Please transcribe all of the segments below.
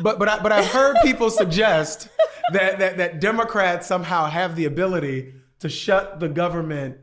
But I've heard people suggest that Democrats somehow have the ability to shut the government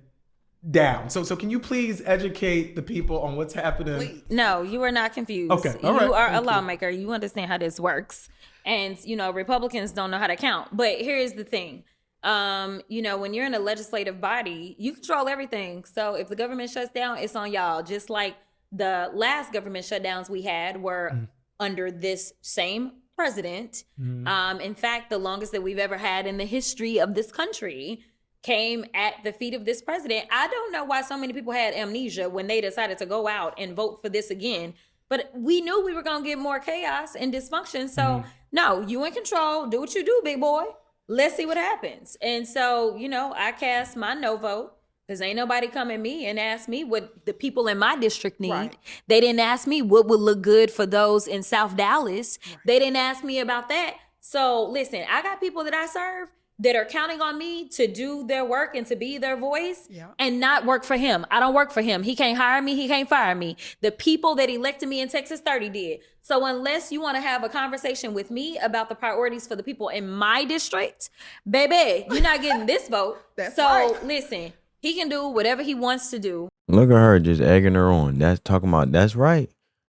down. So can you please educate the people on what's happening? No, you are not confused. Okay, all right. You are a Thank you. lawmaker. You understand how this works. And, Republicans don't know how to count. But here's the thing. When you're in a legislative body, you control everything. So if the government shuts down, it's on y'all. Just like the last government shutdowns we had were under this same president. In fact, the longest that we've ever had in the history of this country came at the feet of this president. I don't know why so many people had amnesia when they decided to go out and vote for this again. But we knew we were going to get more chaos and dysfunction. So, no, you in control. Do what you do, big boy. Let's see what happens. And so, I cast my no vote because ain't nobody come at me and ask me what the people in my district need. Right. They didn't ask me what would look good for those in South Dallas. Right. They didn't ask me about that. So, listen, I got people that I serve that are counting on me to do their work and to be their voice and not work for him. I don't work for him. He can't hire me. He can't fire me. The people that elected me in Texas 30 did. So unless you want to have a conversation with me about the priorities for the people in my district, baby, you're not getting this vote. Listen, he can do whatever he wants to do. Look at her just egging her on. That's right.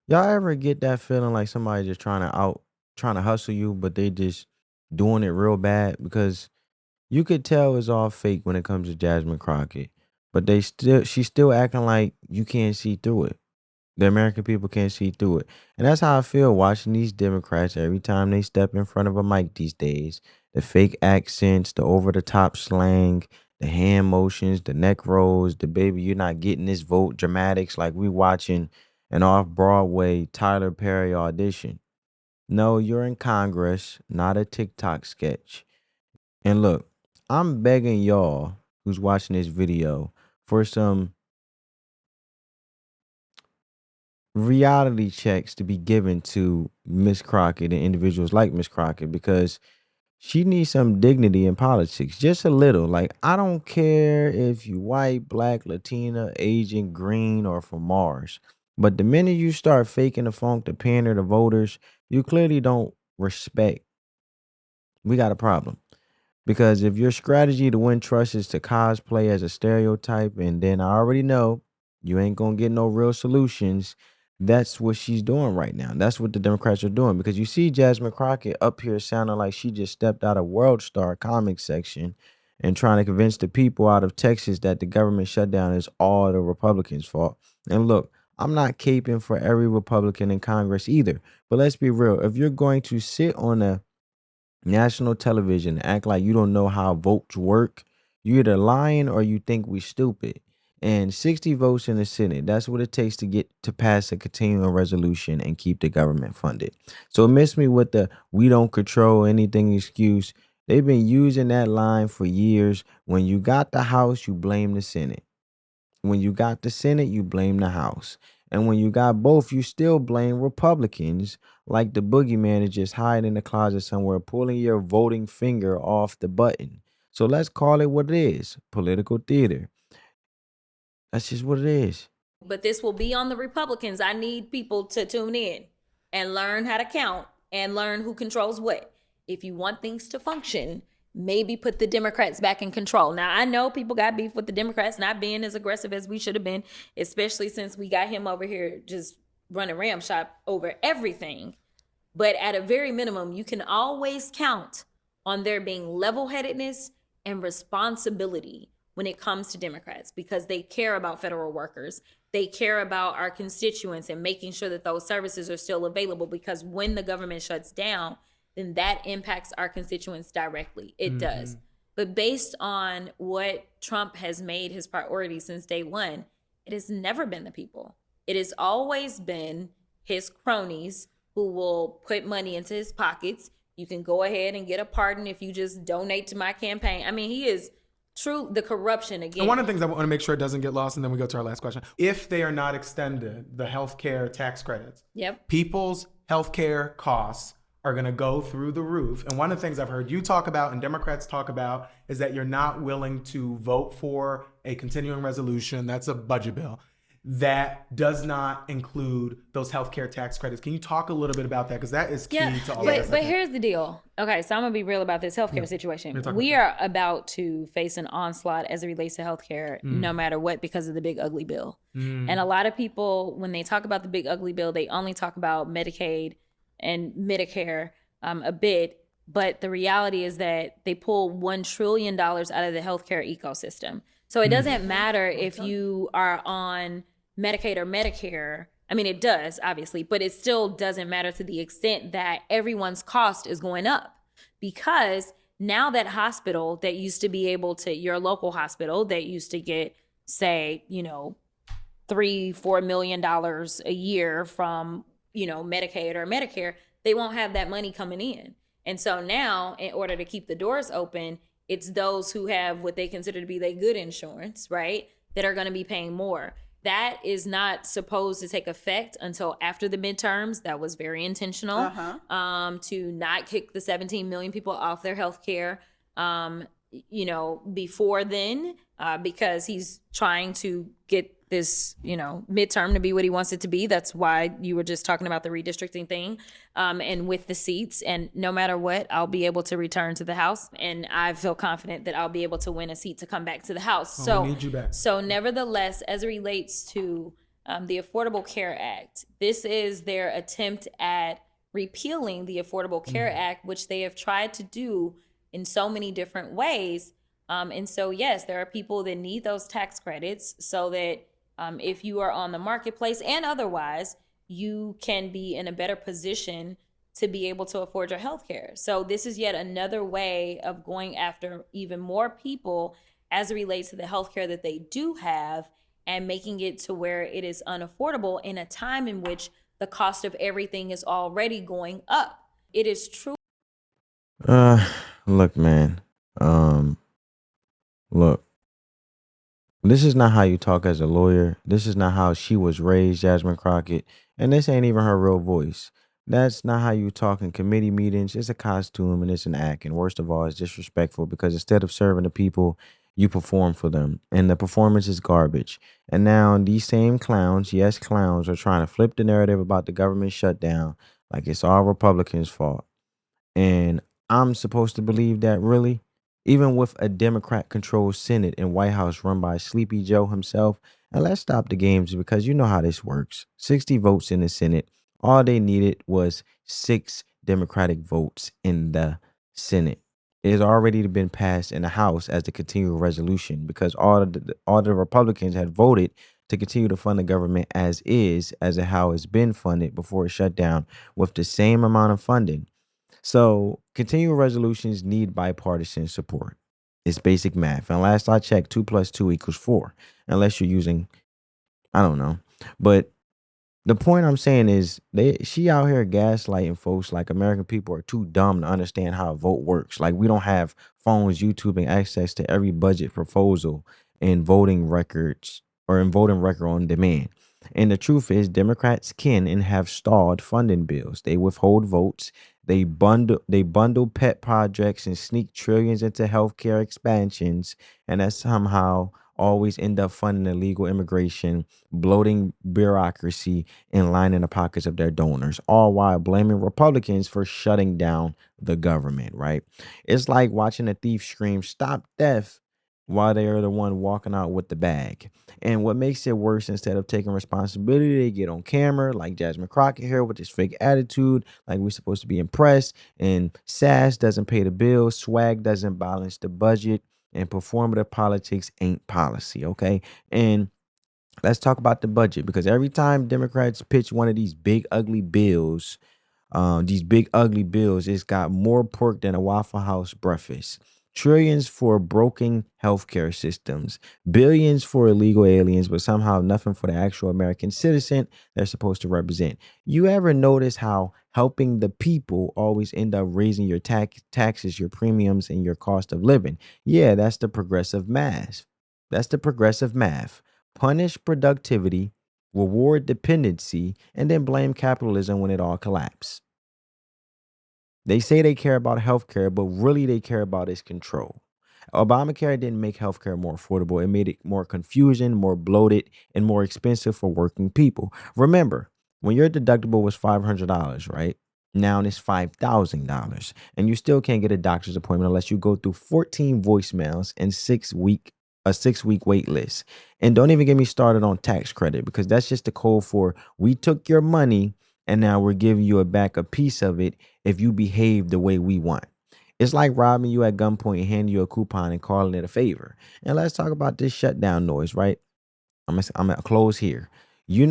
Y'all ever get that feeling like somebody just trying to hustle you, but they just doing it real bad? Because you could tell it's all fake when it comes to Jasmine Crockett, but she's still acting like you can't see through it. The American people can't see through it. And that's how I feel watching these Democrats every time they step in front of a mic these days. The fake accents, the over-the-top slang, the hand motions, the neck rolls, the baby, you're not getting this vote dramatics like we watching an off-Broadway Tyler Perry audition. No, you're in Congress, not a TikTok sketch. And look, I'm begging y'all who's watching this video for some reality checks to be given to Miss Crockett and individuals like Miss Crockett, because she needs some dignity in politics, just a little. Like, I don't care if you white, black, Latina, Asian, green, or from Mars, but the minute you start faking the funk to pander to voters, you clearly don't respect. We got a problem. Because if your strategy to win trust is to cosplay as a stereotype, and then I already know you ain't going to get no real solutions, that's what she's doing right now. That's what the Democrats are doing. Because you see Jasmine Crockett up here sounding like she just stepped out of World Star comic section and trying to convince the people out of Texas that the government shutdown is all the Republicans' fault. And look, I'm not caping for every Republican in Congress either. But let's be real. If you're going to sit on a national television act like you don't know how votes work, you're either lying or you think we stupid. And 60 votes in the Senate, that's what it takes to get to pass a continuing resolution and keep the government funded. So miss me with the we don't control anything excuse. They've been using that line for years. When you got the House, you blame the Senate. When you got the Senate, you blame the House. And when you got both, you still blame Republicans, like the boogeyman is just hiding in the closet somewhere, pulling your voting finger off the button. So let's call it what it is, political theater. That's just what it is. But this will be on the Republicans. I need people to tune in and learn how to count and learn who controls what. If you want things to function, maybe put the Democrats back in control. Now, I know people got beef with the Democrats not being as aggressive as we should have been, especially since we got him over here just running ramshot over everything. But at a very minimum, you can always count on there being level-headedness and responsibility when it comes to Democrats, because they care about federal workers. They care about our constituents and making sure that those services are still available, because when the government shuts down, then that impacts our constituents directly. It does. But based on what Trump has made his priority since day one, it has never been the people. It has always been his cronies who will put money into his pockets. You can go ahead and get a pardon if you just donate to my campaign. I mean, he is true, the corruption again. And one of the things I want to make sure it doesn't get lost, and then we go to our last question. If they are not extended, the healthcare tax credits, people's healthcare costs are going to go through the roof. And one of the things I've heard you talk about and Democrats talk about is that you're not willing to vote for a continuing resolution. That's a budget bill. that does not include those healthcare tax credits. Can you talk a little bit about that? Because that is key to all of this. But here's the deal. Okay, so I'm going to be real about this healthcare situation. We are about to face an onslaught as it relates to healthcare, no matter what, because of the big ugly bill. And a lot of people, when they talk about the big ugly bill, they only talk about Medicaid and Medicare a bit. But the reality is that they pull $1 trillion out of the healthcare ecosystem. So it doesn't matter if you are on Medicaid or Medicare. I mean, it does, obviously, but it still doesn't matter to the extent that everyone's cost is going up. Because now that hospital that used to be able to, your local hospital that used to get, say, $3-4 million a year from, Medicaid or Medicare, they won't have that money coming in. And so now, in order to keep the doors open, it's those who have what they consider to be their good insurance, right, that are going to be paying more. That is not supposed to take effect until after the midterms. That was very intentional to not kick the 17 million people off their health care, before then, because he's trying to get this, midterm to be what he wants it to be. That's why you were just talking about the redistricting thing, and with the seats. And no matter what, I'll be able to return to the House, and I feel confident that I'll be able to win a seat to come back to the House. We need you back. So nevertheless, as it relates to the Affordable Care Act, this is their attempt at repealing the Affordable Care Act, which they have tried to do in so many different ways. And so, yes, there are people that need those tax credits so that if you are on the marketplace and otherwise, you can be in a better position to be able to afford your health care. So this is yet another way of going after even more people as it relates to the health care that they do have and making it to where it is unaffordable in a time in which the cost of everything is already going up. It is true. Look, man. Look. This is not how you talk as a lawyer. This is not how she was raised, Jasmine Crockett. And this ain't even her real voice. That's not how you talk in committee meetings. It's a costume and it's an act. And worst of all, it's disrespectful because instead of serving the people, you perform for them. And the performance is garbage. And now these same clowns, yes, clowns, are trying to flip the narrative about the government shutdown like it's all Republicans' fault. And I'm supposed to believe that, really? Even with a Democrat-controlled Senate and White House run by Sleepy Joe himself. And let's stop the games because you know how this works. 60 votes in the Senate. All they needed was 6 Democratic votes in the Senate. It has already been passed in the House as the continual resolution because all the Republicans had voted to continue to fund the government as is, as how it's been funded before it shut down with the same amount of funding. So continual resolutions need bipartisan support. It's basic math. And last I checked, 2 + 2 = 4, unless you're using, I don't know. But the point I'm saying is she out here gaslighting folks like American people are too dumb to understand how a vote works. Like we don't have phones, YouTube, and access to every budget proposal and voting records or in voting record on demand. And the truth is, Democrats can and have stalled funding bills. They withhold votes. They bundle pet projects and sneak trillions into healthcare expansions, and that somehow always end up funding illegal immigration, bloating bureaucracy, and lining the pockets of their donors, all while blaming Republicans for shutting down the government, right? It's like watching a thief scream, "Stop theft," while they are the one walking out with the bag. And what makes it worse, instead of taking responsibility, they get on camera like Jasmine Crockett here with this fake attitude, like we're supposed to be impressed. And Sass doesn't pay the bills, swag doesn't balance the budget, and performative politics ain't policy, okay? And let's talk about the budget, because every time Democrats pitch one of these big ugly bills, it's got more pork than a Waffle House breakfast. Trillions for broken healthcare systems, billions for illegal aliens, but somehow nothing for the actual American citizen they're supposed to represent. You ever notice how helping the people always end up raising your taxes, your premiums, and your cost of living? Yeah, that's the progressive math. Punish productivity, reward dependency, and then blame capitalism when it all collapses. They say they care about healthcare, but really they care about its control. Obamacare didn't make healthcare more affordable. It made it more confusion, more bloated, and more expensive for working people. Remember, when your deductible was $500, right? Now it's $5,000, and you still can't get a doctor's appointment unless you go through 14 voicemails and 6 week wait list. And don't even get me started on tax credit, because that's just the code for we took your money and now we're giving you back a piece of it if you behave the way we want. It's like robbing you at gunpoint and handing you a coupon and calling it a favor. And let's talk about this shutdown noise, right? I'm gonna close here. You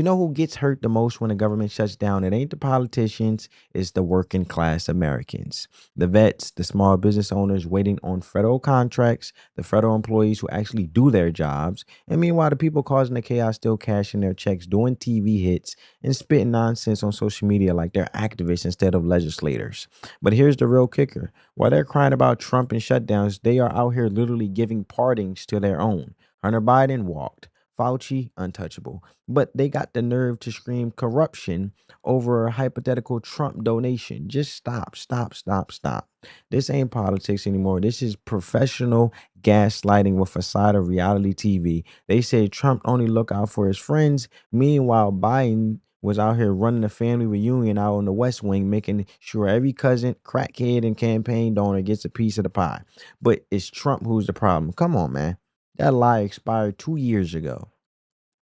know who gets hurt the most when the government shuts down? It ain't the politicians, it's the working class Americans. The vets, the small business owners waiting on federal contracts, the federal employees who actually do their jobs. And meanwhile, the people causing the chaos still cashing their checks, doing TV hits, and spitting nonsense on social media like they're activists instead of legislators. But here's the real kicker. While they're crying about Trump and shutdowns, they are out here literally giving pardons to their own. Hunter Biden walked. Fauci, untouchable. But they got the nerve to scream corruption over a hypothetical Trump donation. Just stop, stop, stop, stop. This ain't politics anymore. This is professional gaslighting with a side of reality TV. They say Trump only look out for his friends. Meanwhile, Biden was out here running a family reunion out on the West Wing, making sure every cousin, crackhead, and campaign donor gets a piece of the pie. But it's Trump who's the problem. Come on, man. That lie expired 2 years ago.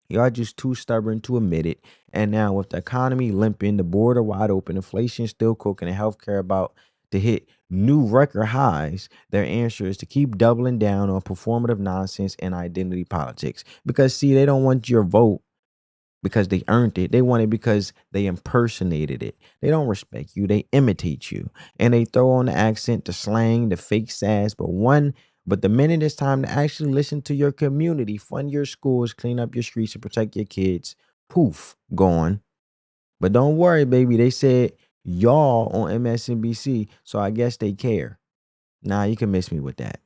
Y'all just too stubborn to admit it. And now with the economy limping, the border wide open, inflation still cooking, and healthcare about to hit new record highs, their answer is to keep doubling down on performative nonsense and identity politics. Because see, they don't want your vote because they earned it. They want it because they impersonated it. They don't respect you. They imitate you. And they throw on the accent, the slang, the fake sass. But the minute it's time to actually listen to your community, fund your schools, clean up your streets, and protect your kids, poof, gone. But don't worry, baby. They said y'all on MSNBC, so I guess they care. Nah, you can miss me with that.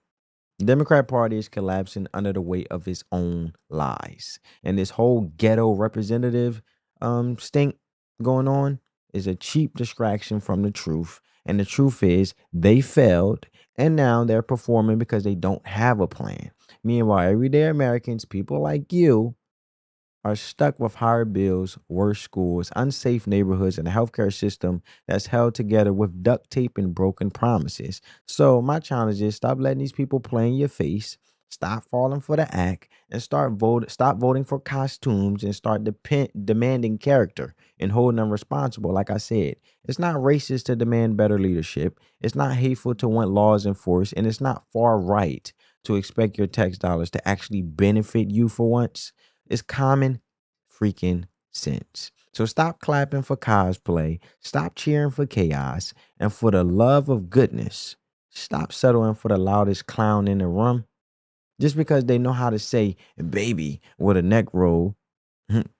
The Democrat Party is collapsing under the weight of its own lies. And this whole ghetto representative stink going on is a cheap distraction from the truth. And the truth is they failed and now they're performing because they don't have a plan. Meanwhile, everyday Americans, people like you, are stuck with higher bills, worse schools, unsafe neighborhoods, and a healthcare system that's held together with duct tape and broken promises. So my challenge is stop letting these people play in your face, stop falling for the act, and stop voting for costumes and start demanding character and holding them responsible. Like I said, it's not racist to demand better leadership. It's not hateful to want laws enforced, and it's not far right to expect your tax dollars to actually benefit you for once. It's common freaking sense. So stop clapping for cosplay, stop cheering for chaos, and for the love of goodness, stop settling for the loudest clown in the room. Just because they know how to say baby with a neck roll,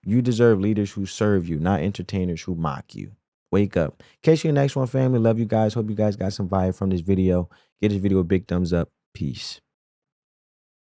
you deserve leaders who serve you, not entertainers who mock you. Wake up. Catch you in the next one, family. Love you guys. Hope you guys got some vibe from this video. Get this video a big thumbs up. Peace.